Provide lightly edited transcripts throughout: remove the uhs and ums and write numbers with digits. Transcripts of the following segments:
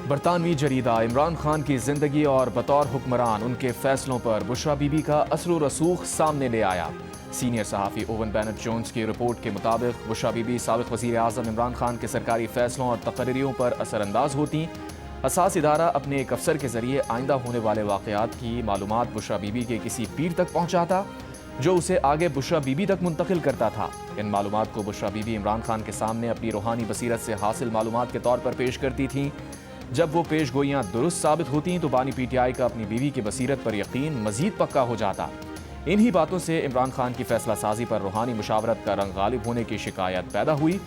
बरतानवी जरीदा इमरान खान की जिंदगी और बतौर हुक्मरान उनके फैसलों पर बुशरा बीबी का असर रसूख सामने ले आया। सीनियर सहाफ़ी ओवन बेनेट जोन्स की रिपोर्ट के मुताबिक बुशरा बीबी साबिक़ वज़ीर आज़म इमरान खान के सरकारी फैसलों और तकरीरों पर असरअंदाज होती। हसास इदारा अपने एक अफसर के जरिए आइंदा होने वाले वाक़यात की मालूमात बुशरा बीबी के किसी पीर तक पहुँचाता, जो उसे आगे बुशरा बीबी तक मुंतकिल करता था। इन मालूमात को बुशरा बीबी इमरान खान के सामने अपनी रूहानी बसीरत से हासिल मालूमात के तौर पर पेश करती थीं। जब वो पेश गोइयाँ दुरुस्त साबित होती तो बानी पीटीआई का अपनी बीवी की बसीरत पर यकीन मजीद पक्का हो जाता। इन्हीं बातों से इमरान खान की फैसला साजी पर रूहानी मुशावरत का रंग गालिब होने की शिकायत पैदा हुई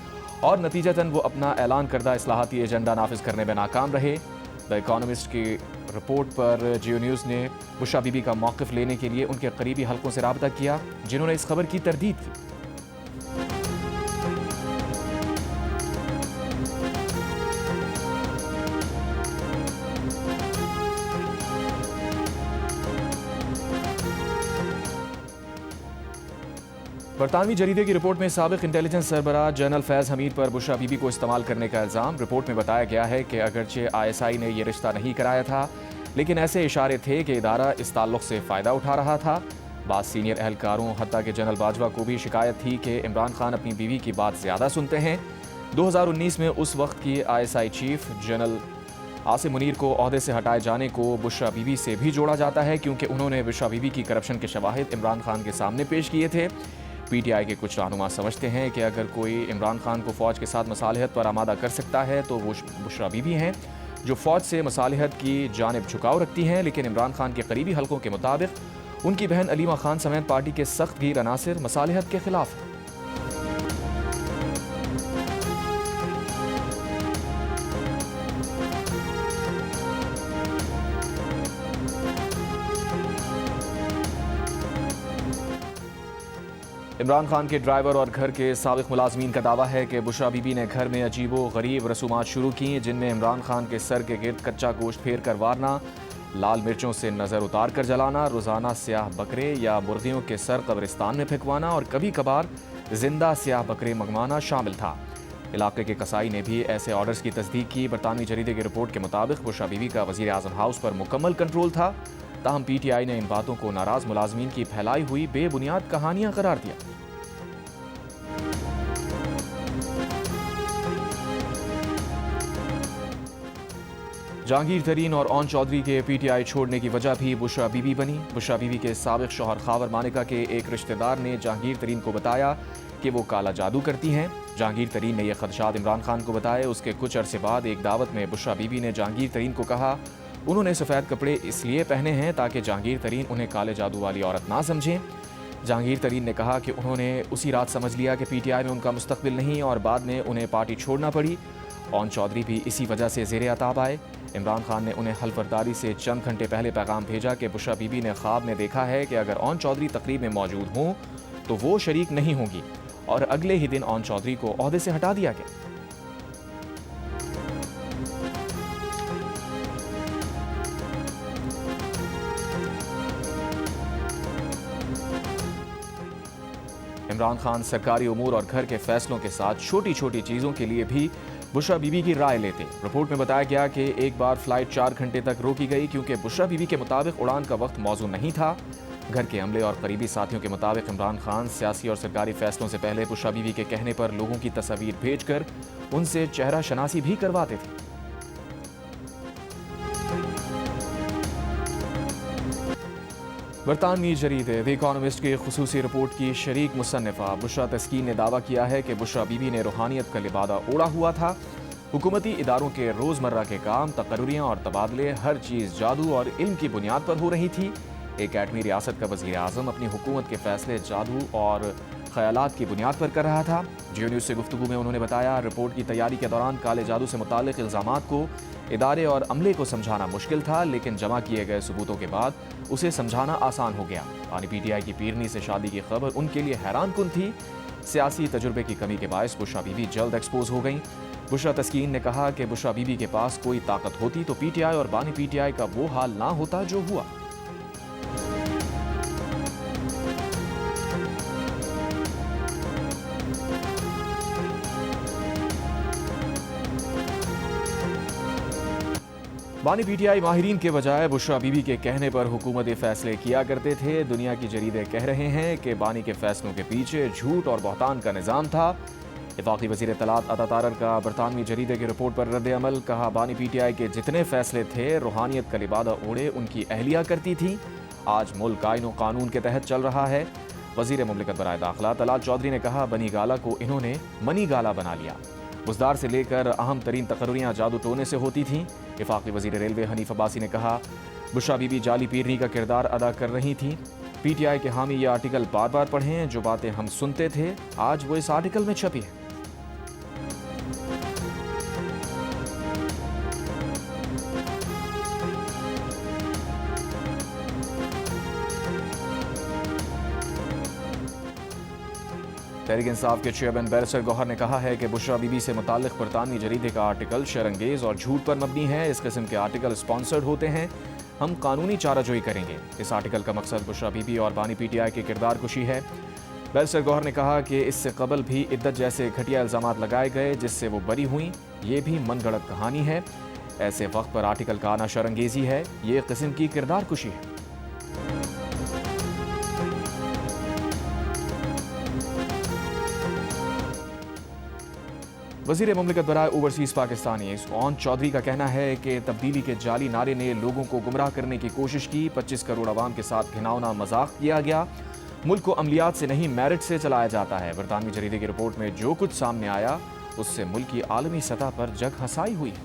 और नतीजतन वो अपना ऐलान करदा इस्लाहाती एजेंडा नाफिज करने में नाकाम रहे। द इकोनॉमिस्ट की रिपोर्ट पर जियो न्यूज़ ने बुशरा बीबी का मौक़िफ़ लेने के लिए उनके करीबी हलकों से राबता किया, जिन्होंने इस खबर की तरदीद की। बरतानवी जरीदे की रिपोर्ट में साबिक़ इंटेलिजेंस सरबराह जनरल फैज़ हमीद पर बुशरा बीबी को इस्तेमाल करने का इल्ज़ाम। रिपोर्ट में बताया गया है कि अगरचे ISI ने यह रिश्ता नहीं कराया था, लेकिन ऐसे इशारे थे कि इदारा इस ताल्लुक़ से फ़ायदा उठा रहा था। बाद सीनियर अहलकारों हत्ता के जनरल बाजवा को भी शिकायत थी कि इमरान खान अपनी बीवी की बात ज़्यादा सुनते हैं। 2019 में उस वक्त की ISI chief general Asim Munir को ओहदे से हटाए जाने को बुशरा बीबी से भी जोड़ा जाता है, क्योंकि उन्होंने बुशरा बीबी की करप्शन के शवाहिद इमरान खान के सामने पेश किए थे। पीटीआई के कुछ रहनुमा समझते हैं कि अगर कोई इमरान खान को फ़ौज के साथ मसालिहत पर आमादा कर सकता है तो वो बुशरा बीबी हैं, जो फ़ौज से मसालिहत की जानिब झुकाव रखती हैं। लेकिन इमरान खान के करीबी हलकों के मुताबिक उनकी बहन अलीमा खान समेत पार्टी के सख्त गिर अनासिर मसालिहत के खिलाफ हैं। इमरान खान के ड्राइवर और घर के साबिक़ मुलाजमीन का दावा है कि बुशरा बीबी ने घर में अजीबो गरीब रसूमात शुरू की, जिनमें इमरान खान के सर के गिर्द कच्चा गोश्त फेर कर वारना, लाल मिर्चों से नज़र उतार कर जलाना, रोज़ाना स्याह बकरे या मुर्गियों के सर कब्रिस्तान में फेंकवाना और कभी कभार जिंदा स्याह बकरे मंगवाना शामिल था। इलाके के कसाई ने भी ऐसे ऑर्डर्स की तस्दीक की। बरतानवी जरीदे की रिपोर्ट के मुताबिक बुशरा बीबी का वज़ीर आज़म हाउस पर मुकम्मल कंट्रोल था। ताहम पीटीआई ने इन बातों को नाराज़ मुलाजमीन की फैलाई हुई बेबुनियाद कहानियां करार दिया। जहांगीर तरीन और ओन चौधरी के पीटीआई छोड़ने की वजह भी बुशरा बीबी बनी। बुशरा बीबी के साबिक़ शौहर खावर मानिका के एक रिश्तेदार ने जहांगीर तरीन को बताया कि वो काला जादू करती हैं। जहांगीर तरीन ने यह खदशात इमरान खान को बताए। उसके कुछ अरसे बाद एक दावत में बुशरा बीबी ने जहांगीर तरीन को कहा उन्होंने सफ़ेद कपड़े इसलिए पहने हैं ताकि जहांगीर तरीन उन्हें काले जादू वाली औरत ना समझें। जहांगीर तरीन ने कहा कि उन्होंने उसी रात समझ लिया कि पीटीआई में उनका मुस्तकबिल नहीं और बाद में उन्हें पार्टी छोड़ना पड़ी। ओन चौधरी भी इसी वजह से ज़ेरे अताब आए। इमरान खान ने उन्हें हल्फबरदारी से चंद घंटे पहले पैगाम भेजा कि बुशरा बीबी ने ख्वाब में देखा है कि अगर ओन चौधरी तकरीब में मौजूद हों तो वो शरीक नहीं होंगी, और अगले ही दिन ओन चौधरी को ओहदे से हटा दिया गया। इमरान खान सरकारी उमूर और घर के फैसलों के साथ छोटी छोटी चीज़ों के लिए भी बुशरा बीबी की राय लेते। रिपोर्ट में बताया गया कि एक बार फ्लाइट 4 घंटे तक रोकी गई क्योंकि बुशरा बीबी के मुताबिक उड़ान का वक्त मौजू नहीं था। घर के अमले और करीबी साथियों के मुताबिक इमरान खान सियासी और सरकारी फैसलों से पहले बुशरा बीबी के कहने पर लोगों की तस्वीर भेजकर उनसे चेहरा शनासी भी करवाते थे। बरतानवी जरीदे द इकोनॉमिस्ट की खुसूसी रिपोर्ट की शरीक मुसन्निफा बुशरा तस्कीन ने दावा किया है कि बुशरा बीबी ने रूहानियत का लिबादा ओढ़ा हुआ था। हुकूमती इदारों के रोज़मर्रा के काम, तकर्रियाँ और तबादले हर चीज़ जादू और इल्म की बुनियाद पर हो रही थी। एक एटमी रियासत का वज़ीर आज़म अपनी हुकूमत के फैसले जादू और ख्यालात की बुनियाद पर कर रहा था। जियो न्यूज़ से गुफ्तगू में उन्होंने बताया रिपोर्ट की तैयारी के दौरान काले जादू से मुताल्लिक़ इल्ज़ामात को इदारे और अमले को समझाना मुश्किल था, लेकिन जमा किए गए सबूतों के बाद उसे समझाना आसान हो गया। यानी पीटीआई की पीरनी से शादी की खबर उनके लिए हैरान कुन थी। सियासी तजुर्बे की कमी के बायस बुशरा बीबी जल्द एक्सपोज हो गई। बुशरा तस्कीन ने कहा कि बुशरा बीबी के पास कोई ताकत होती तो पीटीआई और बानी पीटीआई का वो हाल ना होता जो हुआ। बानी पीटीआई माहिरीन के बजाय बुशरा बीबी के कहने पर हुकूमती फैसले किया करते थे। दुनिया की जरीदे कह रहे हैं कि बानी के फैसलों के पीछे झूठ और बहतान का निज़ाम था। वफाकी वज़ीर इत्तलात अता तारर का बरतानवी जरीदे की रिपोर्ट पर रद्द अमल। कहा, बानी पीटीआई के जितने फैसले थे रूहानियत का लिबादा ओढ़े उनकी अहलिया करती थी। आज मुल्क आईन व कानून के तहत चल रहा है। वज़ीर मुमलिकत बराए दाखिला तलाल चौधरी ने कहा, बनी गाला को इन्होंने मनी गाला बना लिया। बुज़दार से लेकर अहम तरीन तकर्रियाँ जादू टोने से होती थीं। वफाकी वज़ीर रेलवे हनीफ अब्बासी ने कहा, बुशरा बीबी जाली पीरनी का किरदार अदा कर रही थी। पीटीआई के हामी ये आर्टिकल बार बार पढ़ें, जो बातें हम सुनते थे आज वो इस आर्टिकल में छपी है। तहरीक इंसाफ के चेयरमैन बैरिस्टर गौहर ने कहा है कि बुशरा बीबी से मुताल्लिक बरतानवी जरीदे का आर्टिकल शरंगेज और झूठ पर मबनी है। इस किस्म के आर्टिकल स्पॉन्सर्ड होते हैं। हम कानूनी चाराजोई करेंगे। इस आर्टिकल का मकसद बुशरा बीबी और बानी पीटीआई की किरदार कुशी है। बैरिस्टर गौहर ने कहा कि इससे कबल भी इद्दत जैसे घटिया इल्जामात लगाए गए जिससे वो बरी हुई। ये भी मनगढ़ंत कहानी है। ऐसे वक्त पर आर्टिकल का आना शरंगेजी है। ये एक किस्म की किरदार कुशी है। वज़ीर मुमलिकत बराए ओवरसीज़ पाकिस्तानी ओन चौधरी का कहना है कि तब्दीली के जाली नारे ने लोगों को गुमराह करने की कोशिश की। 25 करोड़ आवाम के साथ घिनौना मजाक किया गया। मुल्क को अमलियात से नहीं मेरिट से चलाया जाता है। बरतानवी जरीदे की रिपोर्ट में जो कुछ सामने आया उससे मुल्क की आलमी सतह पर जग हंसाई हुई है।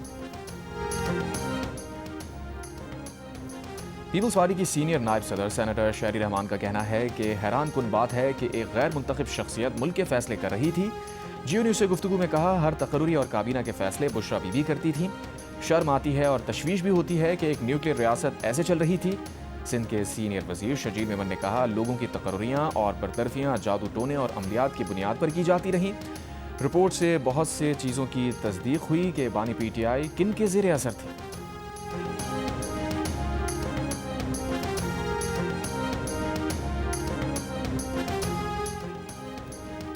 पीपल्स पार्टी की सीनियर नायब सदर सेनेटर शहरी रहमान का कहना है कि हैरान कुन बात है कि एक गैर मुंतखब शख्सियत मुल्क के फैसले कर रही थी। जियो न्यूज़ से गुफ्तगू में कहा, हर तकर्री और काबीना के फैसले बुशरा बीबी करती थी। शर्म आती है और तशवीश भी होती है कि एक न्यूक्लियर रियासत ऐसे चल रही थी। सिंध के सीनियर वजीर शजील मेमन ने कहा, लोगों की तकर्रियाँ और बरतरफियाँ जादू टोने और अमलियात की बुनियाद पर की जाती रहीं। रिपोर्ट से बहुत से चीज़ों की तस्दीक हुई कि बानी पीटीआई किन के ज़ेर असर थी।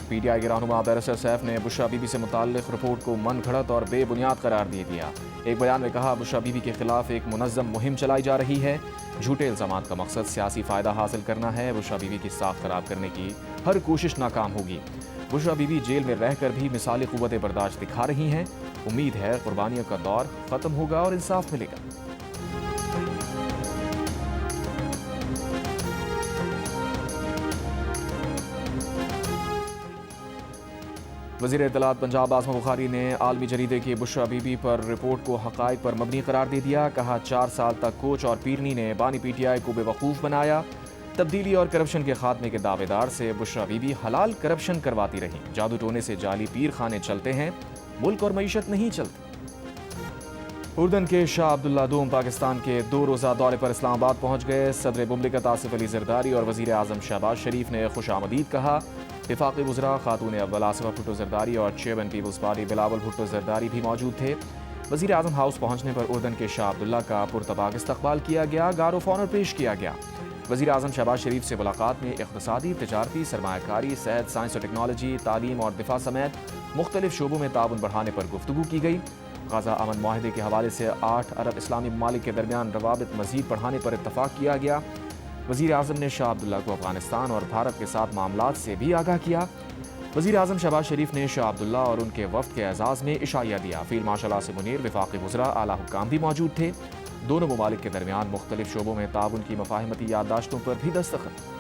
पीटीआई के रहनुमा बैरिस्टर सैफ ने बुशरा बीबी से मुताल्लिक रिपोर्ट को मनगढ़ंत और बेबुनियाद करार दे दिया। एक बयान में कहा, बुशरा बीबी के खिलाफ एक मुनज़्ज़म मुहिम चलाई जा रही है। झूठे इल्ज़ामात का मकसद सियासी फ़ायदा हासिल करना है। बुशरा बीबी की साख खराब करने की हर कोशिश नाकाम होगी। बुशरा बीबी जेल में रहकर भी मिसाली क़ुव्वत बर्दाश्त दिखा रही हैं। उम्मीद है कुर्बानियों का दौर ख़त्म होगा और इंसाफ मिलेगा। वज़ीर इत्तलात पंजाब आज़मा बुखारी ने आलमी जरीदे की बुशरा बीबी पर रिपोर्ट को हक़ाइक़ पर मबनी करार दे दिया। कहा, 4 साल तक कोच और पीरनी ने बानी पीटीआई को बेवकूफ़ बनाया। तब्दीली और करप्शन के खात्मे के दावेदार से बुशरा बीबी हलाल करप्शन करवाती रही। जादू टोने से जाली पीर खाने चलते हैं, मुल्क और मईशत नहीं चलती। उर्दन के शाह अब्दुल्ला दूम पाकिस्तान के 2 रोज़ा दौरे पर इस्लामाबाद पहुँच गए। सदर मुमलिकत आसिफ अली ज़रदारी और वज़ीर आज़म शहबाज शरीफ ने खुशामदीद कहा। वफाकी वज़रा खातून अव्वल आसिफा भुट्टो ज़रदारी और चेयरमैन पीपल्स पार्टी बिलावल भुट्टो ज़रदारी भी मौजूद थे। वज़ीर आज़म हाउस पहुँचने पर उर्दन के शाह अब्दुल्ला का पुरतबाग इस्तकबाल किया गया। गार ऑफ ऑनर पेश किया गया। वज़ीर आज़म शहबाज शरीफ से मुलाकात में इक़्तिसादी, तिजारती, सरमायाकारी, सेहत, साइंस और टेक्नोलॉजी, तालीम और दिफा समेत मुख्तलिफ शोबों में ताउन बढ़ाने पर गुफ्तगू की गई। गाज़ा अमन मुआहदे के हवाले से 8 अरब इस्लामी ममालिक के दरमियान रवाबित मज़ीद बढ़ाने पर इत्तफ़ाक़ किया गया। वज़ीर आज़म ने शाह अब्दुल्ला को अफ़गानिस्तान और भारत के साथ मामलात से भी आगाह किया। वज़ीर आज़म शहबाज शरीफ ने शाह अब्दुल्ला और उनके वफ़द के एजाज़ में इशाया दिया। फील्ड मार्शल आसिम मुनीर, वफाकी वज़रा, आला हुक्काम भी मौजूद थे। दोनों ममालिक के दरमियान मुख्तलिफ शोबों में ताउन की मफ़ाहिमती याददाश्तों पर भी दस्तखत।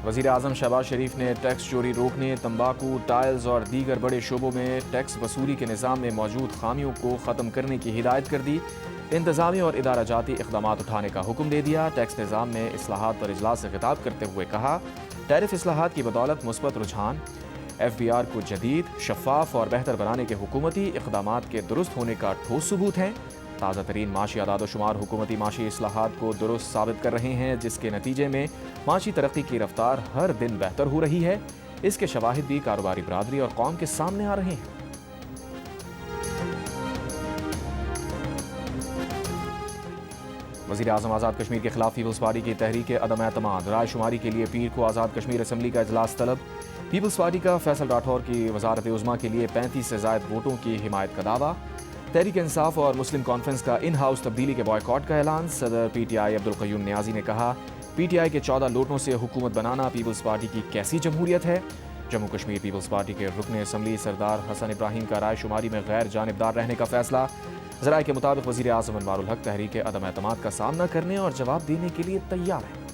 वज़ीर आज़म शहबाज शरीफ ने टैक्स चोरी रोकने, तंबाकू, टाइल्स और दीगर बड़े शोबों में टैक्स वसूली के निज़ाम में मौजूद खामियों को ख़त्म करने की हिदायत कर दी। इंतज़ामी और इदारा जाती इक़दामात उठाने का हुक्म दे दिया। टैक्स निज़ाम में इस्लाहात पर इजलास से खिताब करते हुए कहा, टैरिफ इस्लाहात की बदौलत मुस्बत रुझान FBR को जदीद, शफ़ाफ और बेहतर बनाने के हुकूमती इक़दामात के दुरुस्त होने का ठोस सबूत है। ताज़ा तरीन माशी आदाद-ओ-शुमार हुकूमती माशी इस्लाहात को दुरुस्त साबित कर रहे हैं, जिसके नतीजे में माशी तरक्की की रफ्तार हर दिन बेहतर हो रही है। इसके शवाहिद भी कारोबारी बरादरी और कौम के सामने आ रहे हैं। वज़ीर आज़म आज़ाद कश्मीर के खिलाफ पीपल्स पार्टी की तहरीक अदम एतमाद, राय शुमारी के लिए पीर को आज़ाद कश्मीर असम्बली का इजलास तलब। पीपल्स पार्टी का फैसल राठौर की वजारत उज़्मा के लिए 35 से ज़ायद वोटों की हिमायत का दावा। तहरीक इंसाफ और मुस्लिम कॉन्फ्रेंस का इन हाउस तब्दीली के बॉयकॉट का ऐलान। सदर PTI अब्दुल क़य्यूम नियाज़ी ने कहा, PTI के 14 लोटों से हुकूमत बनाना पीपल्स पार्टी की कैसी जमहूरियत है। जम्मू कश्मीर पीपल्स पार्टी के रुकन असम्बली सरदार हसन इब्राहिम का राय शुमारी में गैर जानिबदार रहने का फैसला। ज़राए के मुताबिक वज़ीर आज़म अनवारुल हक तहरीक अदम एतमाद का सामना करने और जवाब देने के लिए तैयार है।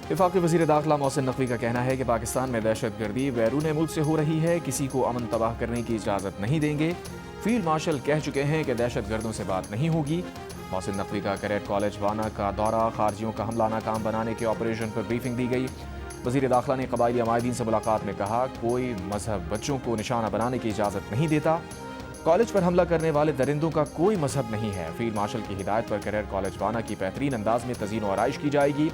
वफाकी वज़ीर दाखिला मोहसिन नकवी का कहना है कि पाकिस्तान में दहशत गर्दी बैरून मुल्क से हो रही है, किसी को अमन तबाह करने की इजाज़त नहीं देंगे। फील्ड मार्शल कह चुके हैं कि दहशत गर्दों से बात नहीं होगी। मोहसिन नकवी का कैडेट कॉलेज वाना का दौरा, खारजियों का हमला नाकाम बनाने के ऑपरेशन पर ब्रीफिंग दी गई। वज़ीर दाखिला ने कबायली अमायदीन से मुलाकात में कहा, कोई मजहब बच्चों को निशाना बनाने की इजाज़त नहीं देता। कॉलेज पर हमला करने वाले दरिंदों का कोई मजहब नहीं है। फील्ड मार्शल की हिदायत पर कैडेट कॉलेज वाना की बेहतरीन अंदाज में तज़ीन और आराइश की जाएगी।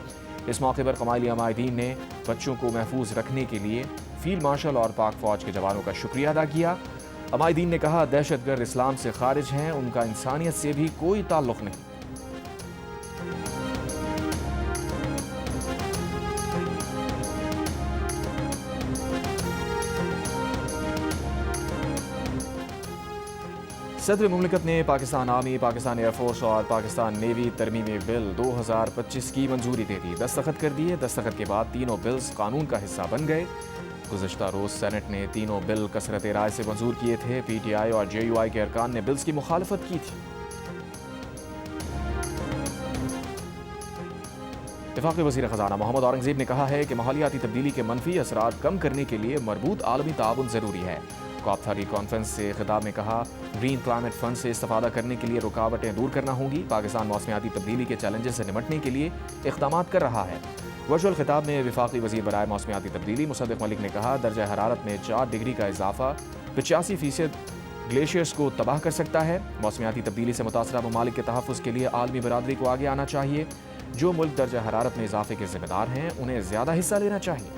इस मौके पर कबायली अमायदीन ने बच्चों को महफूज रखने के लिए फील्ड मार्शल और पाक फौज के जवानों का शुक्रिया अदा किया। अमायदीन ने कहा, दहशतगर्द इस्लाम से खारिज हैं, उनका इंसानियत से भी कोई ताल्लुक़ नहीं। सदर मुमलिकत ने पाकिस्तान आर्मी, पाकिस्तान एयरफोर्स और पाकिस्तान नेवी तरमीमी बिल 2025 की मंजूरी दे दी, दस्तखत कर दिए। दस्तखत के बाद तीनों बिल्स कानून का हिस्सा बन गए। गुज़श्ता रोज़ सेनेट ने तीनों बिल कसरत राय से मंजूर किए थे। PTI और JUI के अरकान ने बिल्स की मुखालफत की थी। वफाकी वज़ीर ख़ज़ाना मोहम्मद औरंगज़ेब ने कहा है कि माहौलियाती तब्दीली के मनफी असरात कम करने के लिए मरबूत आलमी ताउन ज़रूरी है। COP30 कॉन्फ्रेंस से खिताब में कहा, ग्रीन क्लाइमेट फंड से इस्तेफादा करने के लिए रुकावटें दूर करना होंगी। पाकिस्तान मौसमियाती तब्दीली के चैलेंजेस से निपटने के लिए इक़दाम कर रहा है। वर्चुअल खिताब में वफाकी वज़ीर बराए मौसमियाती तब्दीली मुसद्दिक़ मलिक ने कहा, दर्जा हरारत में 4 डिग्री का इजाफा 85% ग्लेशियर्स को तबाह कर सकता है। मौसमियाती तब्दीली से मुतासरा ममालिक के तहफ़्फ़ुज़ के लिए आलमी बरादरी को आगे आना चाहिए। जो मुल्क दर्जा हरारत में इजाफे के ज़िम्मेदार हैं, उन्हें ज़्यादा हिस्सा लेना चाहिए।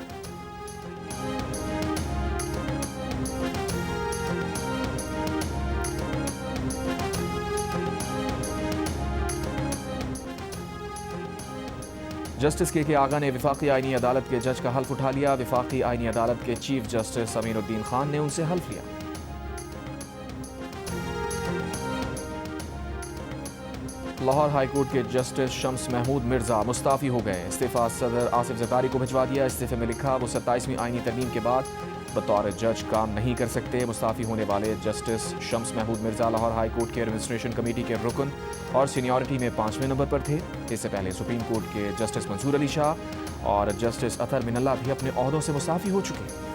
जस्टिस KK आगा ने वफाकी आईनी अदालत के जज का हल्फ उठा लिया। वफाकी आईनी अदालत के चीफ जस्टिस अमीरुद्दीन खान ने उनसे हल्फ लिया। लाहौर हाईकोर्ट के जस्टिस शम्स महमूद मिर्जा मुस्ताफ़ी हो गए। इस्तीफ़ा सदर आसिफ ज़रदारी को भिजवा दिया। इस्तीफ़े में लिखा, वो 27वीं आईनी तरमीम के बाद बतौर जज काम नहीं कर सकते। मुस्ताफ़ी होने वाले justice Shams Mahmood Mirza Lahore high court के एडमिनिस्ट्रेशन कमेटी के रुकन और सीनियरिटी में 5वें नंबर पर थे। इससे पहले सुप्रीम कोर्ट के जस्टिस मंसूर अली शाह और जस्टिस अतर मिनल्ला भी अपने ओहदों से मुस्ताफ़ी हो चुके हैं।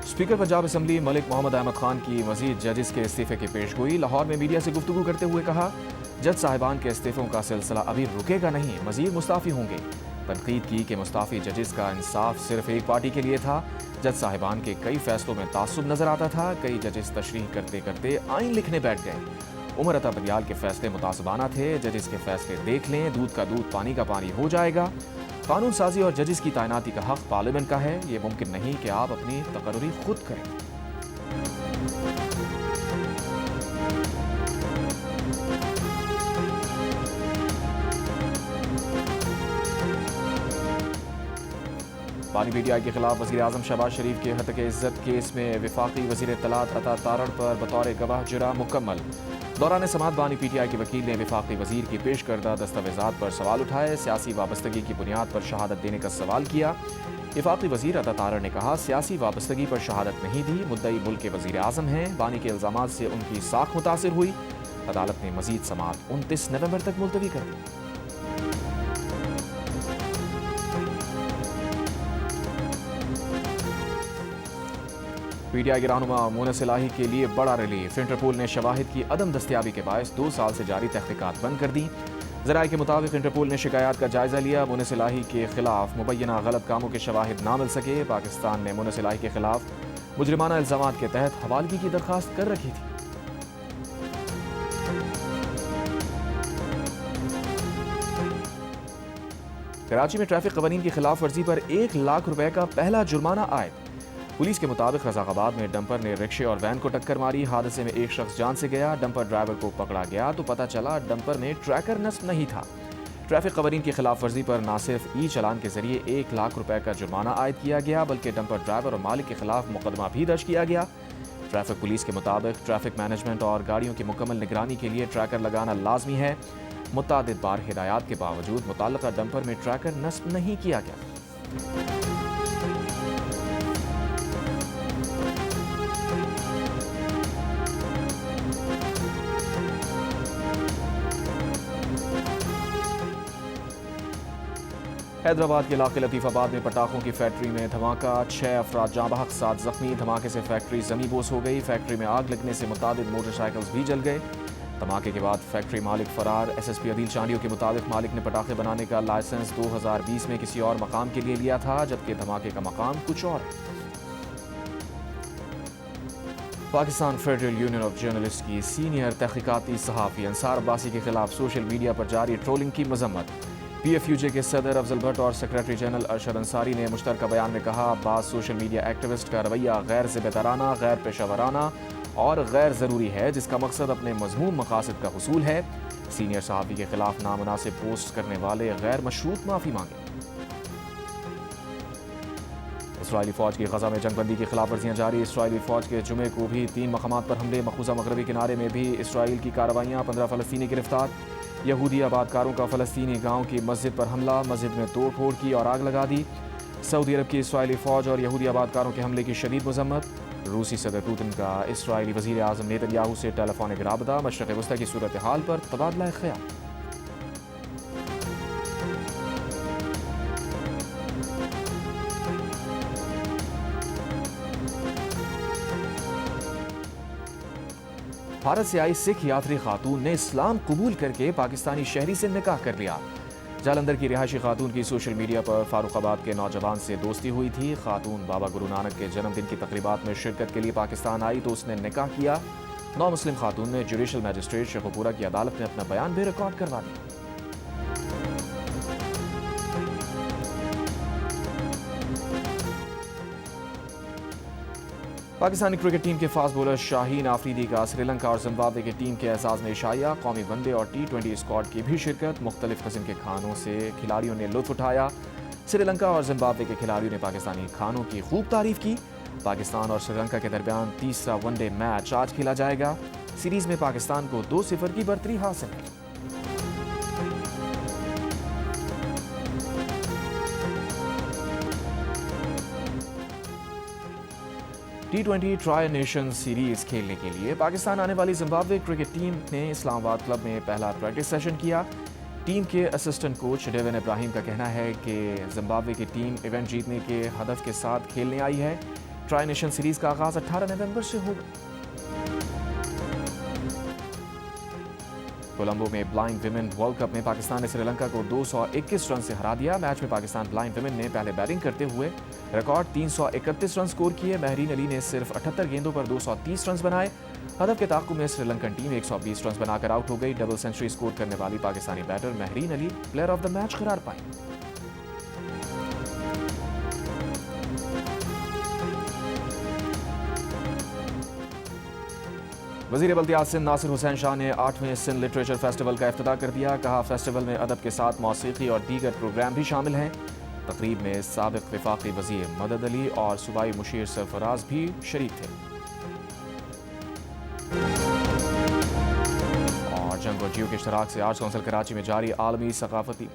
स्पीकर पंजाब असम्बली मलिक मोहम्मद अहमद खान की मजीद जजेस के इस्तीफे की पेशगोई। लाहौर में मीडिया से गुफ्तगू करते हुए कहा, जज साहिबान के इस्तीफों का सिलसिला अभी रुकेगा नहीं, मजीद मुस्ताफ़ी होंगे। तनकीद की कि मुस्ताफ़ी जजेस का इंसाफ सिर्फ एक पार्टी के लिए था। जज साहिबान के कई फैसलों में तासुब नजर आता था। कई जजेस तशरीह करते करते आइन लिखने बैठ गए। उमर अता बदियाल के फैसले मुतासबाना थे। जजेस के फैसले देख लें, दूध का दूध पानी का पानी हो जाएगा। कानून साजी और जजेस की तैनाती का हक पार्लियामेंट का है। ये मुमकिन नहीं कि आप अपनी तकर्री खुद करें। बानी PTI के खिलाफ वज़ीर आज़म शहबाज शरीफ के हत्या इज़्ज़त केस में वफाकी वज़ीर इत्तलात अता तारड़ पर बतौर गवाह जुरा मुकम्मल। दौरान समाअत बानी PTI के वकील ने वफाकी वज़ीर की पेश करदा दस्तावेज़ात पर सवाल उठाए। सियासी वाबस्तगी की बुनियाद पर शहादत देने का सवाल किया। वफाकी वज़ीर अता तारड़ ने कहा, सियासी वाबस्तगी पर शहादत नहीं दी, मुद्दई मुल्क के वज़ीर आज़म हैं। बानी के इल्ज़ामात से उनकी साख मुतासिर हुई। अदालत ने मज़ीद समाअत 29 नवंबर तक मुलतवी कर दी। PTI के रहनुमा मुनस इलाही के लिए बड़ा रिलीफ। इंटरपोल ने शवाहिद की अदम दस्तियाबी के बायस 2 साल से जारी तहकीकात बंद कर दी। ज़राए के मुताबिक इंटरपोल ने शिकायत का जायजा लिया। मुनस इलाही के खिलाफ मुबैना गलत कामों के शवाहिद ना मिल सके। पाकिस्तान ने मुनस इलाही के खिलाफ मुजरिमाना इल्ज़ामात के तहत हवालगी की दरख्वास्त कर रखी थी। कराची में ट्रैफिक कवानीन की खिलाफ वर्जी पर 1 लाख रुपए का पहला जुर्माना आयद। पुलिस के मुताबिक रजाकाबाद में डंपर ने रिक्शे और वैन को टक्कर मारी। हादसे में एक शख्स जान से गया। डंपर ड्राइवर को पकड़ा गया तो पता चला डंपर में ट्रैकर नस्ब नहीं था। ट्रैफिक कवानीन की खिलाफ वर्जी पर न सिर्फ ई चालान के जरिए 1 लाख रुपए का जुर्माना आयद किया गया, बल्कि डंपर ड्राइवर और मालिक के खिलाफ मुकदमा भी दर्ज किया गया। ट्रैफिक पुलिस के मुताबिक ट्रैफिक मैनेजमेंट और गाड़ियों की मुकम्मल निगरानी के लिए ट्रैकर लगाना लाजमी है। मुतादिद बार हिदायत के बावजूद मुताल्लिका डंपर में ट्रैकर नस्ब नहीं किया गया। हैदराबाद के इलाके लतीफ़ाबाद में पटाखों की फैक्ट्री में धमाका, 6 अफराद जाँ बहक, 7 जख्मी। धमाके से फैक्ट्री ज़मीबोस हो गई। फैक्ट्री में आग लगने से मुतादिद मोटरसाइकिल्स भी जल गए। धमाके के बाद फैक्ट्री मालिक फरार। SSP अदील चांडियों के मुताबिक मालिक ने पटाखे बनाने का लाइसेंस 2020 में किसी और मकाम के लिए लिया था, जबकि धमाके का मकाम कुछ और है। Pakistan federal union of journalist की सीनियर तहकीकाती सहाफ़ी अंसार अब्बासी के खिलाफ सोशल मीडिया पर जारी ट्रोलिंग की मजम्मत। PFUJ के सदर अफजल भट्ट और सेक्रेटरी जनरल अरशद अंसारी ने मुश्तरका बयान में कहा, बाज़ सोशल मीडिया एक्टिविस्ट का रवैया गैर ज़िम्मेदाराना, गैर पेशावराना और गैर ज़रूरी है, जिसका मकसद अपने मज़मूम मकासद का हुसूल है। सीनियर सहाफ़ी के खिलाफ नामुनासिब पोस्ट करने वाले गैर मशरूत माफ़ी मांगे। इसराइली फ़ौज की गज़ा में जंगबंदी की खिलाफ वर्जियाँ जारी। इसराइली फ़ौज के जुमे को भी 3 मकामात पर हमले। मखूज़ा मगरबी किनारे में भी इसराइल की कार्रवाइयाँ। 15 फ़लस्तीनी गिरफ्तार। यहूदी आबादकारों का फ़लस्तीनी गाँव की मस्जिद पर हमला, मस्जिद में तोड़ फोड़ की और आग लगा दी। सऊदी अरब की इसराइली फ़ौज और यहूदी आबादकारों के हमले की शदीद मजम्मत। रूसी सदर पुतिन का इसराइली वज़ीर आज़म नेतन्याहू से टेलीफोनिक राबता। मशरिक़ वस्ता की सूरत हाल पर तबादला ख़याल। भारत से आई सिख यात्री खातून ने इस्लाम कबूल करके पाकिस्तानी शहरी से निकाह कर लिया। जालंधर की रिहायशी खातून की सोशल मीडिया पर फारूकाबाद के नौजवान से दोस्ती हुई थी। खातून बाबा गुरु नानक के जन्मदिन की तकरीबात में शिरकत के लिए पाकिस्तान आई तो उसने निकाह किया। नौ मुस्लिम खातून ने जुडिशल मजिस्ट्रेट शेखुपुरा की अदालत में अपना बयान भी रिकॉर्ड करवा दिया। पाकिस्तानी क्रिकेट टीम के फास्ट बॉलर शाहीन आफरीदी का श्रीलंका और जिम्बाब्वे की टीम के एजाज में इशाया। कौमी वनडे और T20 स्क्वाड की भी शिरकत। मुख्तलिफ किस्म के खानों से खिलाड़ियों ने लुत्फ उठाया। श्रीलंका और जिम्बाब्वे के खिलाड़ियों ने पाकिस्तानी खानों की खूब तारीफ की। पाकिस्तान और श्रीलंका के दरमियान तीसरा वनडे मैच आज खेला जाएगा। सीरीज में पाकिस्तान को 2-0 की बढ़तरी हासिल है। T20 ट्राई नेशन सीरीज खेलने के लिए पाकिस्तान आने वाली जिम्बाब्वे क्रिकेट टीम ने इस्लामाबाद क्लब में पहला प्रैक्टिस सेशन किया। टीम के असिस्टेंट कोच डेविन इब्राहिम का कहना है कि जिम्बाब्वे की टीम इवेंट जीतने के हदफ के साथ खेलने आई है। ट्राई नेशन सीरीज का आगाज 18 नवंबर से होगा। कोलंबो में ब्लाइंड विमेन वर्ल्ड कप में पाकिस्तान ने श्रीलंका को 221 रन से हरा दिया। मैच में पाकिस्तान ब्लाइंड विमेन ने पहले बैटिंग करते हुए रिकॉर्ड 331 रन स्कोर किए। महरीन अली ने सिर्फ 78 गेंदों पर 230 रन बनाए। हदफ के ताक़ुब में श्रीलंकन टीम 120 रन बनाकर आउट हो गई। डबल सेंचुरी स्कोर करने वाली Pakistani batter Mehreen Ali player of the match करार पाई। वज़ीर बल्दियात सिंध नासिर हुसैन शाह ने 8वें सिंध लिटरेचर फेस्टिवल का इफ्तिताह कर दिया। कहा, फेस्टिवल में अदब के साथ मौसीकी और दीगर प्रोग्राम भी शामिल हैं। तकरीब में साबिक वफाकी वज़ीर मदद अली और सूबाई मुशीर सरफराज भी शरीक थे। और जंग और जियो के इश्तराक से आर्ट्स काउंसिल कराची में जारी आलमी सकाफती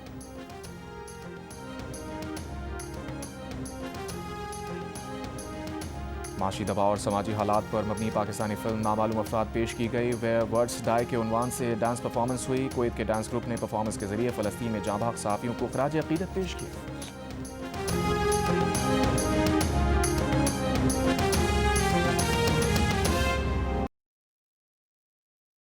माशी दबाव और समाजी हालात पर मबनी पाकिस्तानी फिल्म नामालूम अफराद पेश की गई। वे वर्ड्स डाई के उन्वान से डांस परफॉर्मेंस हुई। कुवैत के डांस ग्रुप ने परफॉर्मेंस के जरिए फ़लस्तीन में जाँ बहक सहाफ़ियों को ख़राज अक़ीदत पेश किया।